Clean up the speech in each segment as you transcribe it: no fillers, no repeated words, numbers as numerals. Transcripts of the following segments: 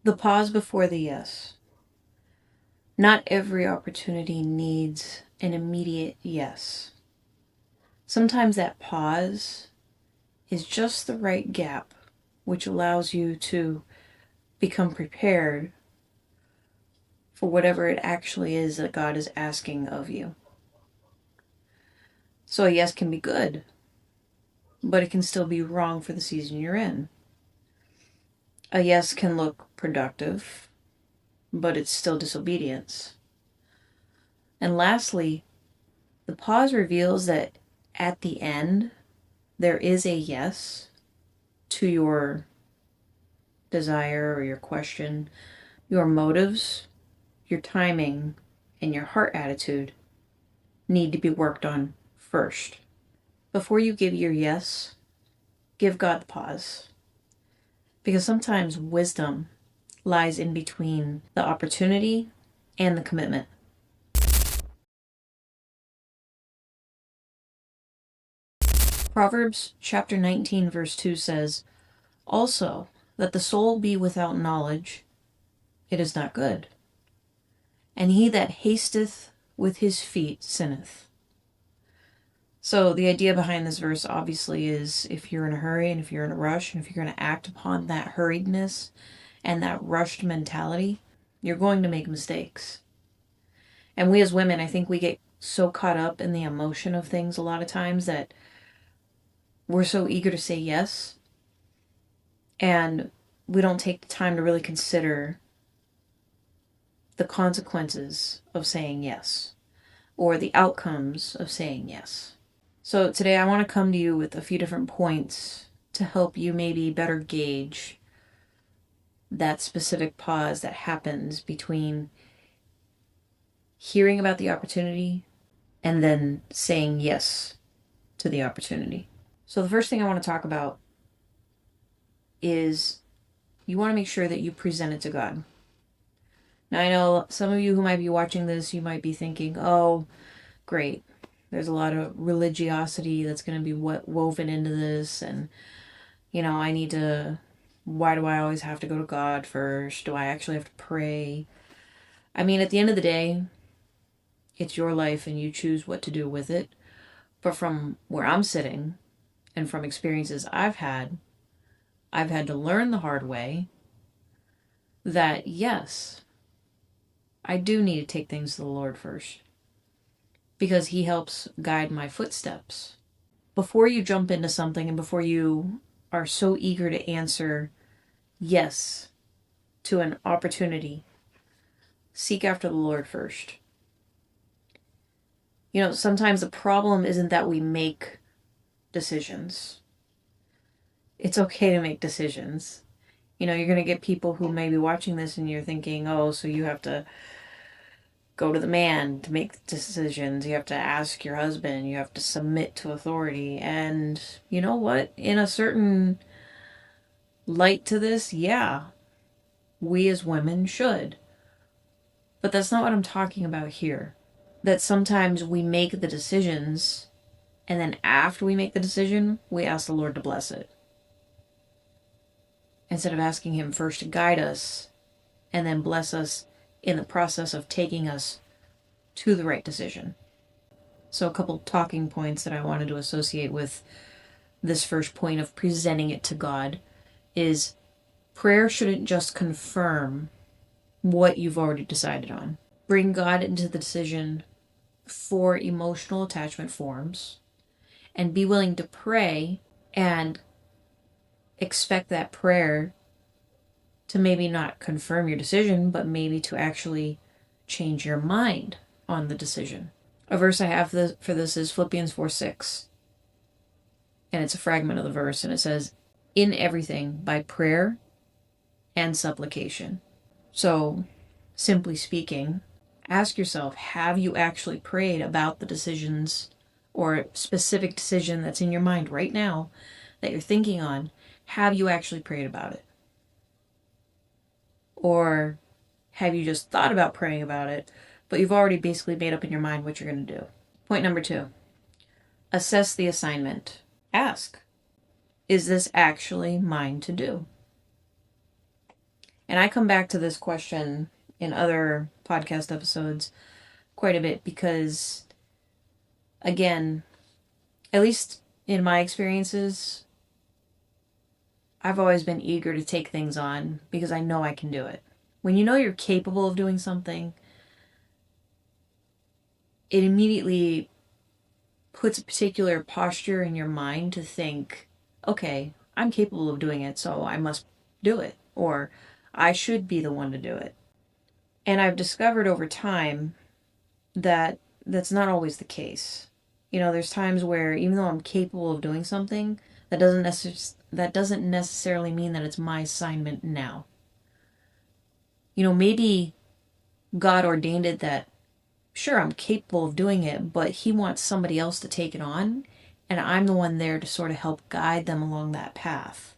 The pause before the yes. Not every opportunity needs an immediate yes. Sometimes that pause is just the right gap, which allows you to become prepared for whatever it actually is that God is asking of you. So a yes can be good, but it can still be wrong for the season you're in. A yes can look productive, but it's still disobedience. And lastly, the pause reveals that at the end, there is a yes to your desire or your question. Your motives, your timing, and your heart attitude need to be worked on first. Before you give your yes, give God the pause. Because sometimes wisdom lies in between the opportunity and the commitment. Proverbs chapter 19 verse 2 says, "Also, that the soul be without knowledge, it is not good. And he that hasteth with his feet sinneth." So the idea behind this verse obviously is if you're in a hurry and if you're in a rush and if you're going to act upon that hurriedness and that rushed mentality, you're going to make mistakes. And we as women, I think we get so caught up in the emotion of things a lot of times that we're so eager to say yes, and we don't take the time to really consider the consequences of saying yes or the outcomes of saying yes. So today I want to come to you with a few different points to help you maybe better gauge that specific pause that happens between hearing about the opportunity and then saying yes to the opportunity. So the first thing I want to talk about is you want to make sure that you present it to God. Now I know some of you who might be watching this, you might be thinking, oh, great. There's a lot of religiosity that's going to be woven into this. And, I need to, why do I always have to go to God first? Do I actually have to pray? I mean, at the end of the day, it's your life and you choose what to do with it. But from where I'm sitting and from experiences I've had to learn the hard way that yes, I do need to take things to the Lord first because He helps guide my footsteps. Before you jump into something and before you are so eager to answer yes to an opportunity, seek after the Lord first. Sometimes the problem isn't that we make decisions. It's okay to make decisions. You're going to get people who may be watching this and you're thinking, oh, so you have to go to the man to make decisions. You have to ask your husband. You have to submit to authority. And you know what? In a certain light to this, yeah, we as women should. But that's not what I'm talking about here. That sometimes we make the decisions and then after we make the decision, we ask the Lord to bless it. Instead of asking Him first to guide us and then bless us in the process of taking us to the right decision. So a couple talking points that I wanted to associate with this first point of presenting it to God is prayer shouldn't just confirm what you've already decided on. Bring God into the decision for emotional attachment forms and be willing to pray and expect that prayer to maybe not confirm your decision, but maybe to actually change your mind on the decision. A verse I have for this is Philippians 4:6. And it's a fragment of the verse, and it says, "In everything by prayer and supplication." So, simply speaking, ask yourself, have you actually prayed about the decisions or specific decision that's in your mind right now that you're thinking on? Have you actually prayed about it? Or have you just thought about praying about it, but you've already basically made up in your mind what you're going to do? Point number 2, assess the assignment. Ask, is this actually mine to do? And I come back to this question in other podcast episodes quite a bit because, again, at least in my experiences, I've always been eager to take things on because I know I can do it. When you know you're capable of doing something, it immediately puts a particular posture in your mind to think, okay, I'm capable of doing it, so I must do it, or I should be the one to do it. And I've discovered over time that that's not always the case. There's times where even though I'm capable of doing something, that doesn't necessarily mean that it's my assignment now. Maybe God ordained it that sure, I'm capable of doing it, but he wants somebody else to take it on, and I'm the one there to sort of help guide them along that path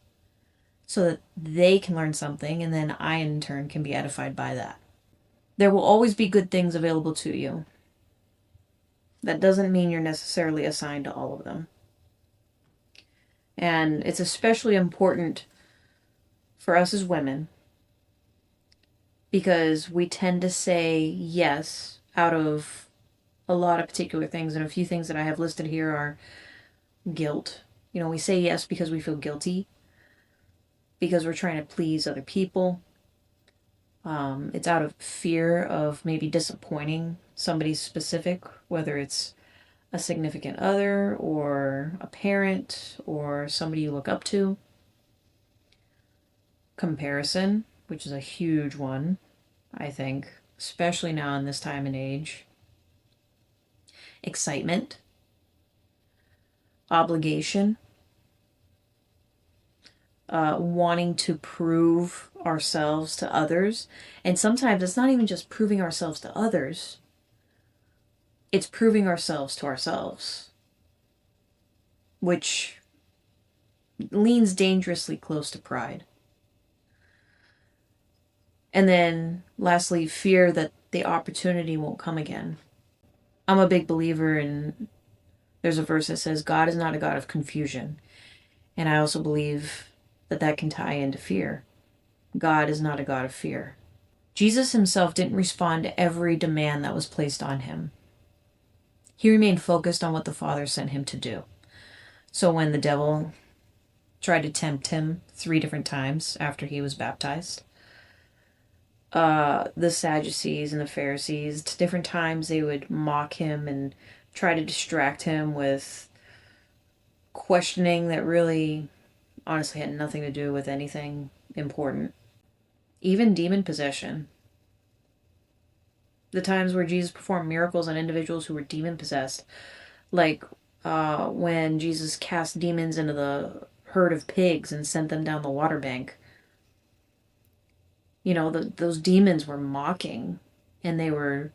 so that they can learn something, and then I, in turn, can be edified by that. There will always be good things available to you. That doesn't mean you're necessarily assigned to all of them. And it's especially important for us as women because we tend to say yes out of a lot of particular things, and a few things that I have listed here are guilt. We say yes because we feel guilty, because we're trying to please other people. It's out of fear of maybe disappointing somebody specific, whether it's a significant other or a parent or somebody you look up to. Comparison, which is a huge one, I think, especially now in this time and age. Excitement. Obligation. Wanting to prove ourselves to others. And sometimes it's not even just proving ourselves to others, it's proving ourselves to ourselves, which leans dangerously close to pride. And then lastly, fear that the opportunity won't come again. I'm a big believer in, there's a verse that says, God is not a God of confusion. And I also believe that can tie into fear. God is not a God of fear. Jesus himself didn't respond to every demand that was placed on him. He remained focused on what the Father sent him to do. So when the devil tried to tempt him 3 different times after he was baptized, the Sadducees and the Pharisees, different times they would mock him and try to distract him with questioning that really honestly had nothing to do with anything important. Even demon possession. The times where Jesus performed miracles on individuals who were demon possessed, like when Jesus cast demons into the herd of pigs and sent them down the water bank. Those demons were mocking, and they were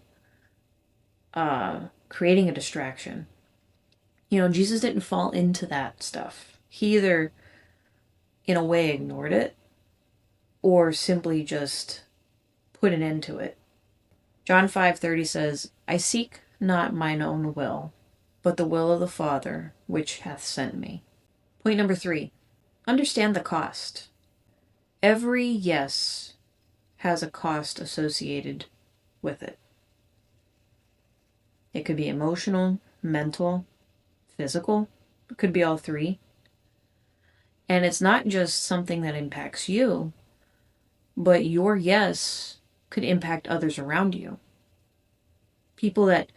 creating a distraction. Jesus didn't fall into that stuff. He either, in a way, ignored it, or simply just put an end to it. John 5:30 says, I seek not mine own will, but the will of the Father, which hath sent me. Point number 3, understand the cost. Every yes has a cost associated with it. It could be emotional, mental, physical. It could be all 3. And it's not just something that impacts you, but your yes could impact others around you. People that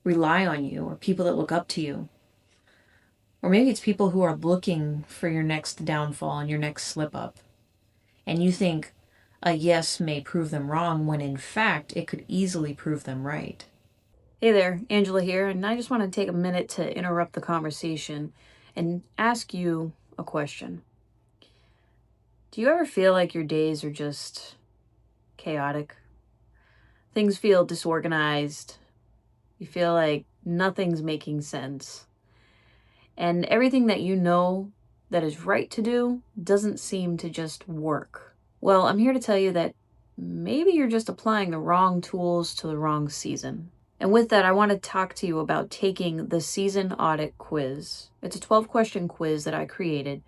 rely on you, or people that look up to you. Or maybe it's people who are looking for your next downfall and your next slip up. And you think a yes may prove them wrong when in fact it could easily prove them right. Hey there, Angela here, and I just want to take a minute to interrupt the conversation and ask you a question. Do you ever feel like your days are just chaotic? Things feel disorganized. You feel like nothing's making sense. And everything that you know that is right to do doesn't seem to just work. Well, I'm here to tell you that maybe you're just applying the wrong tools to the wrong season. And with that, I want to talk to you about taking the Season Audit Quiz. It's a 12-question quiz that I created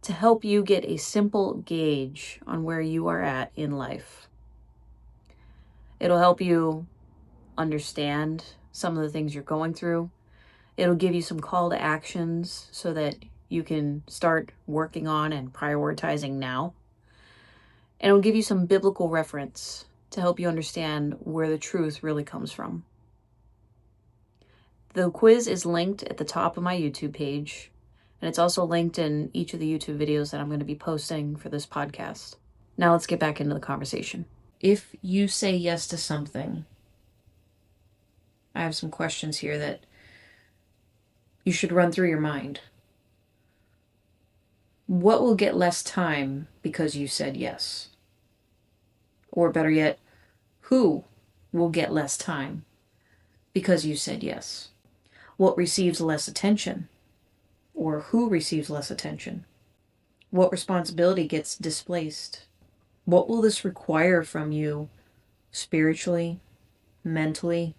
to help you get a simple gauge on where you are at in life. It'll help you understand some of the things you're going through. It'll give you some call to actions so that you can start working on and prioritizing now. And it'll give you some biblical reference to help you understand where the truth really comes from. The quiz is linked at the top of my YouTube page, and it's also linked in each of the YouTube videos that I'm going to be posting for this podcast. Now let's get back into the conversation. If you say yes to something, I have some questions here that you should run through your mind. What will get less time because you said yes? Or better yet, who will get less time because you said yes? What receives less attention? Or who receives less attention? What responsibility gets displaced? What will this require from you spiritually, mentally,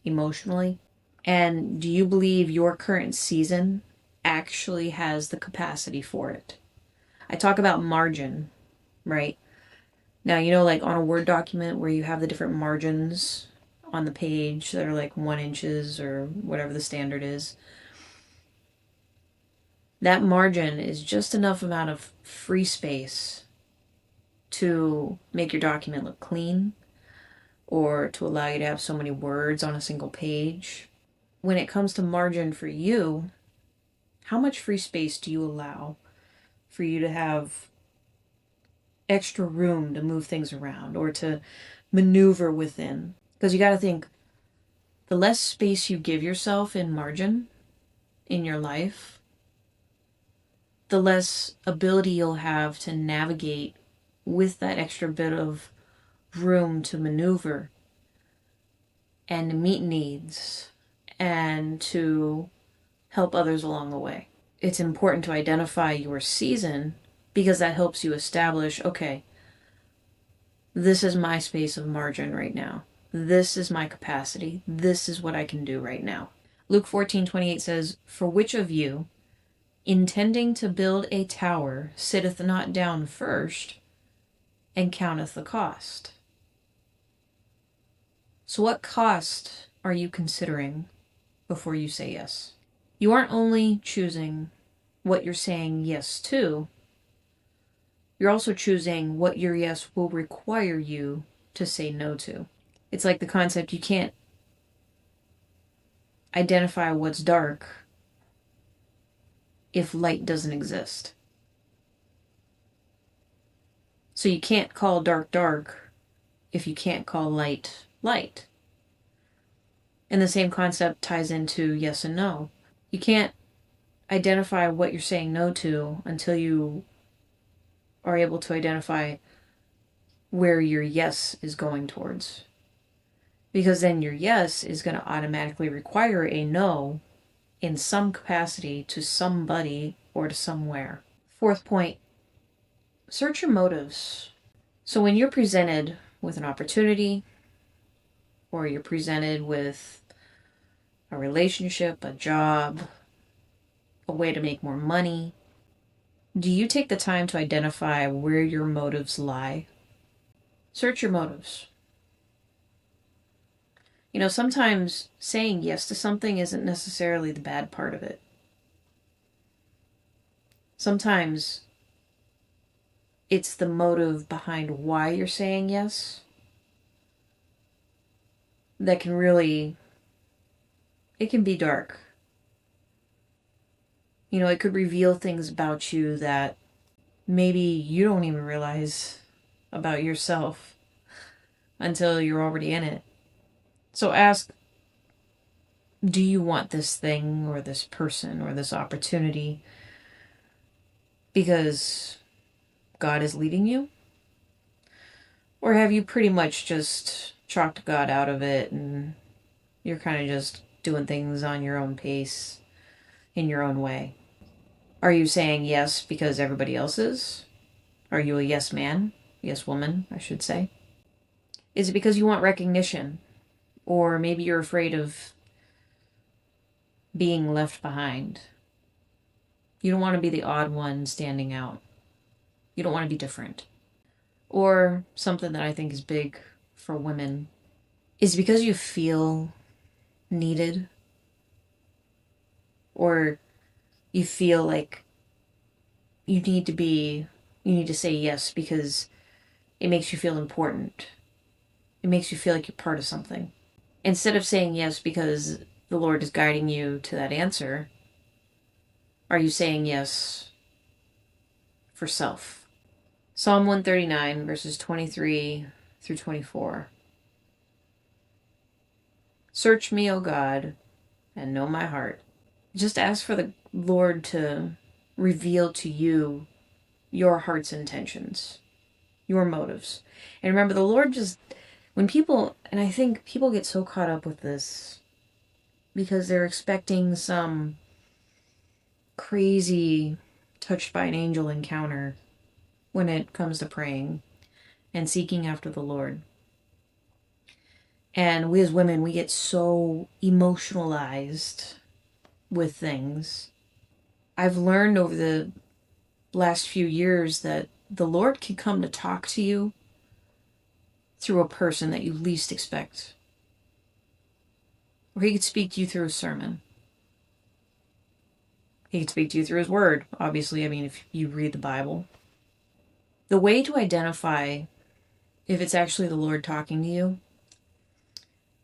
emotionally? And do you believe your current season actually has the capacity for it? I talk about margin, right? Now, like on a Word document where you have the different margins on the page that are like 1 inches or whatever the standard is. That margin is just enough amount of free space to make your document look clean or to allow you to have so many words on a single page. When it comes to margin for you, how much free space do you allow for you to have extra room to move things around or to maneuver within? Because you got to think, the less space you give yourself in margin in your life, the less ability you'll have to navigate with that extra bit of room to maneuver and to meet needs and to help others along the way. It's important to identify your season because that helps you establish, okay, this is my space of margin right now. This is my capacity. This is what I can do right now. Luke 14:28 says, "For which of you, intending to build a tower, sitteth not down first and counteth the cost?" So what cost are you considering before you say yes? You aren't only choosing what you're saying yes to, you're also choosing what your yes will require you to say no to. It's like the concept you can't identify what's dark if light doesn't exist. So you can't call dark dark if you can't call light light. And the same concept ties into yes and no. You can't identify what you're saying no to until you are able to identify where your yes is going towards. Because then your yes is going to automatically require a no in some capacity to somebody or to somewhere. Fourth point, search your motives. So when you're presented with an opportunity or you're presented with a relationship, a job, a way to make more money, do you take the time to identify where your motives lie? Search your motives. Sometimes saying yes to something isn't necessarily the bad part of it. Sometimes it's the motive behind why you're saying yes that can really, it can be dark. It could reveal things about you that maybe you don't even realize about yourself until you're already in it. So ask, do you want this thing or this person or this opportunity because God is leading you? Or have you pretty much just chalked God out of it and you're kind of just doing things on your own pace, in your own way? Are you saying yes because everybody else is? Are you a yes man? Yes woman, I should say. Is it because you want recognition? Or maybe you're afraid of being left behind? You don't want to be the odd one standing out. You don't want to be different. Or something that I think is big for women is because you feel needed, or you feel like you need to say yes because it makes you feel important. It makes you feel like you're part of something. Instead of saying yes because the Lord is guiding you to that answer, are you saying yes for self? Psalm 139, verses 23 through 24. Search me, O God, and know my heart. Just ask for the Lord to reveal to you your heart's intentions, your motives. And remember, the Lord just, when people, and I think people get so caught up with this because they're expecting some crazy touched by an angel encounter when it comes to praying and seeking after the Lord. And we as women, we get so emotionalized with things. I've learned over the last few years that the Lord can come to talk to you through a person that you least expect. Or he could speak to you through a sermon. He could speak to you through his word, obviously. I mean, if you read the Bible. The way to identify if it's actually the Lord talking to you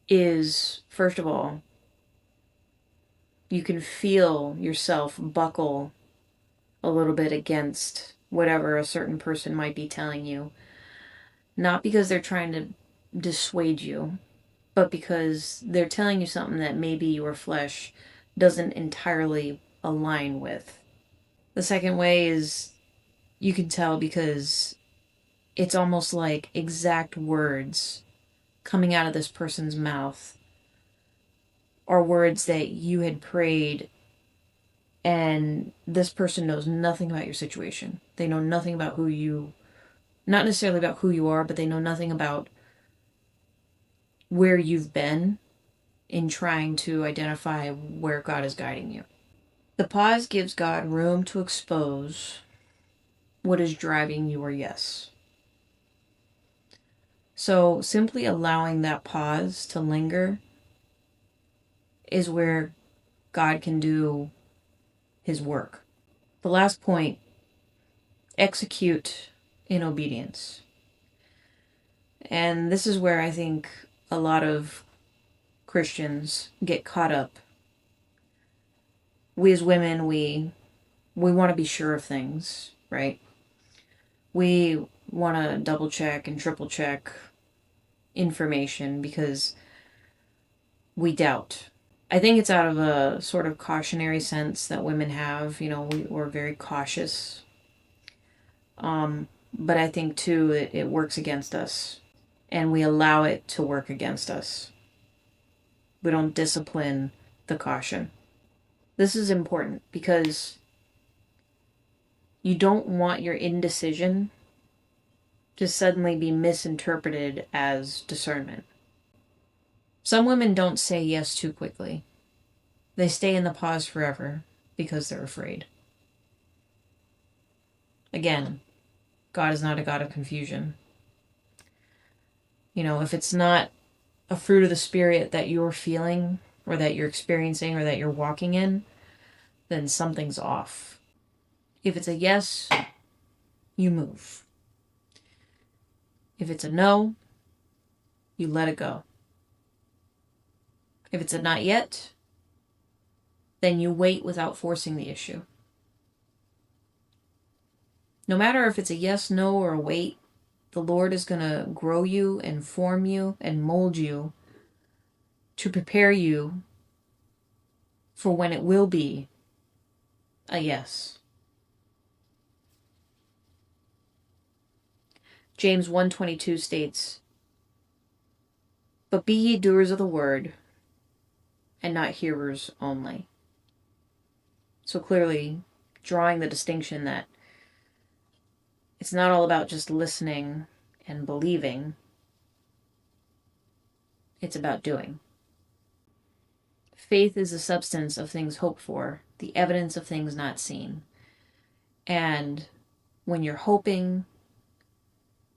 is, first of all, you can feel yourself buckle a little bit against whatever a certain person might be telling you. Not because they're trying to dissuade you, but because they're telling you something that maybe your flesh doesn't entirely align with. The second way is you can tell because it's almost like exact words coming out of this person's mouth are words that you had prayed, and this person knows nothing about your situation. They know nothing about who you, not necessarily about who you are, but they know nothing about where you've been in trying to identify where God is guiding you. The pause gives God room to expose what is driving your yes. So simply allowing that pause to linger is where God can do his work. The last point, execute in obedience. And this is where I think a lot of Christians get caught up. We as women, we want to be sure of things, right? We want to double check and triple check information because we doubt. I think it's out of a sort of cautionary sense that women have. You know, we're very cautious. But I think too it works against us, and we allow it to work against us. We don't discipline the caution. This is important because you don't want your indecision to suddenly be misinterpreted as discernment. Some women don't say yes too quickly. They stay in the pause forever because they're afraid. Again, God is not a God of confusion. You know, if it's not a fruit of the Spirit that you're feeling or that you're experiencing or that you're walking in, then something's off. If it's a yes, you move. If it's a no, you let it go. If it's a not yet, then you wait without forcing the issue. No matter if it's a yes, no, or a wait, the Lord is going to grow you and form you and mold you to prepare you for when it will be a yes. James 1:22 states, "But be ye doers of the word, and not hearers only." So clearly drawing the distinction that it's not all about just listening and believing. It's about doing. Faith is the substance of things hoped for, the evidence of things not seen. And when you're hoping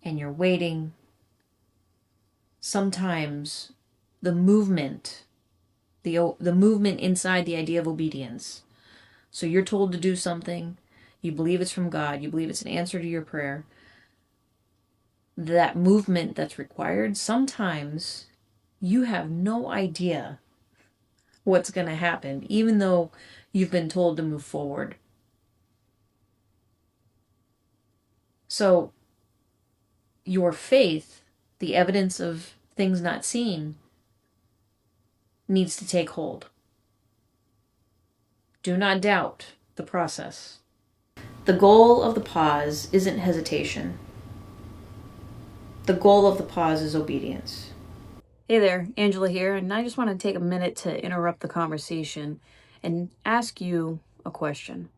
and you're waiting, sometimes the movement, the movement inside the idea of obedience. So you're told to do something, you believe it's from God, you believe it's an answer to your prayer. That movement that's required, sometimes you have no idea what's going to happen, even though you've been told to move forward. So your faith, the evidence of things not seen, needs to take hold. Do not doubt the process. The goal of the pause isn't hesitation. The goal of the pause is obedience. Hey there, Angela here, and I just want to take a minute to interrupt the conversation and ask you a question.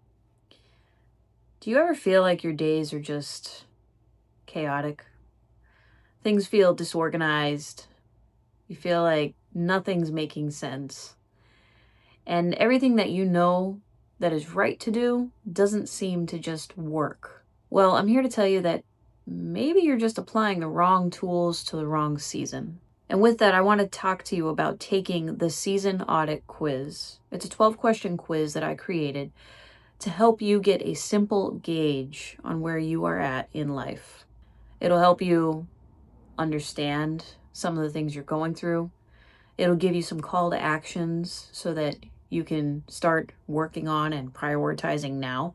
Do you ever feel like your days are just chaotic? Things feel disorganized. You feel like nothing's making sense. And everything that you know that is right to do doesn't seem to just work. Well, I'm here to tell you that maybe you're just applying the wrong tools to the wrong season. And with that, I want to talk to you about taking the Season Audit Quiz. It's a 12-question quiz that I created to help you get a simple gauge on where you are at in life. It'll help you understand some of the things you're going through. It'll give you some call to actions so that you can start working on and prioritizing now.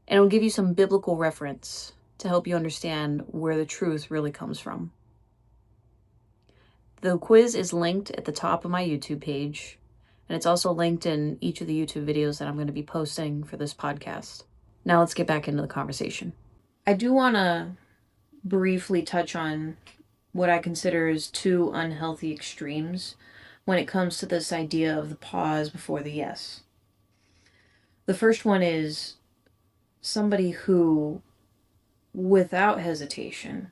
And it'll give you some biblical reference to help you understand where the truth really comes from. The quiz is linked at the top of my YouTube page, and it's also linked in each of the YouTube videos that I'm going to be posting for this podcast. Now let's get back into the conversation. I do want to briefly touch on what I consider as two unhealthy extremes when it comes to this idea of the pause before the yes. The first one is somebody who, without hesitation,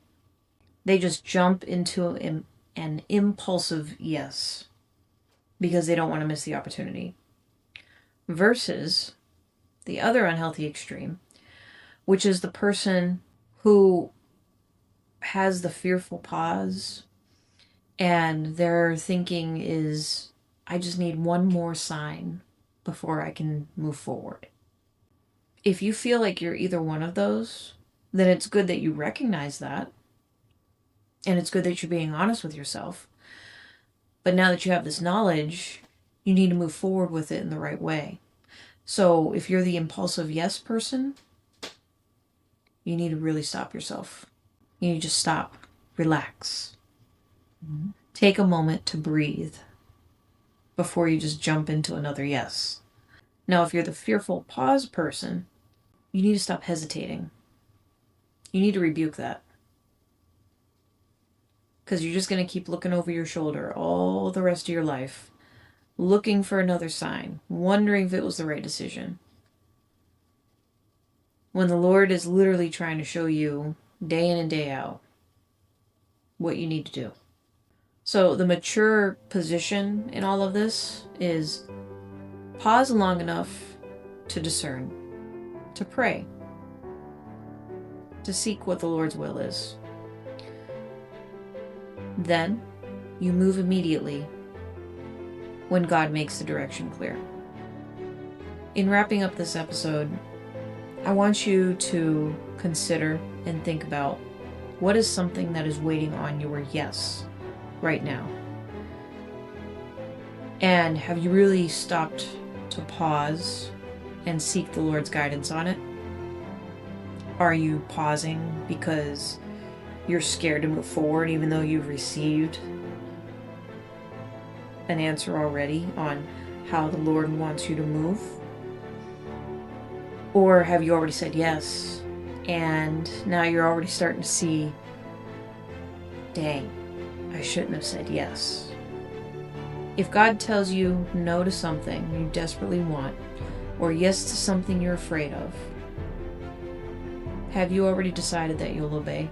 they just jump into an impulsive yes because they don't want to miss the opportunity. Versus the other unhealthy extreme, which is the person who has the fearful pause and their thinking is, I just need one more sign before I can move forward. If you feel like you're either one of those, then it's good that you recognize that. And it's good that you're being honest with yourself. But now that you have this knowledge, you need to move forward with it in the right way. So if you're the impulsive yes person, you need to really stop yourself. You need to just stop, relax. Mm-hmm. Take a moment to breathe before you just jump into another yes. Now, if you're the fearful pause person, you need to stop hesitating. You need to rebuke that. Because you're just going to keep looking over your shoulder all the rest of your life, looking for another sign, wondering if it was the right decision. When the Lord is literally trying to show you day in and day out what you need to do. So the mature position in all of this is pause long enough to discern, to pray, to seek what the Lord's will is. Then you move immediately when God makes the direction clear. In wrapping up this episode, I want you to consider and think about what is something that is waiting on your yes right now. And have you really stopped to pause and seek the Lord's guidance on it? Are you pausing because you're scared to move forward even though you've received an answer already on how the Lord wants you to move? Or have you already said yes and now you're already starting to see, dang, I shouldn't have said yes. If God tells you no to something you desperately want or yes to something you're afraid of, have you already decided that you'll obey?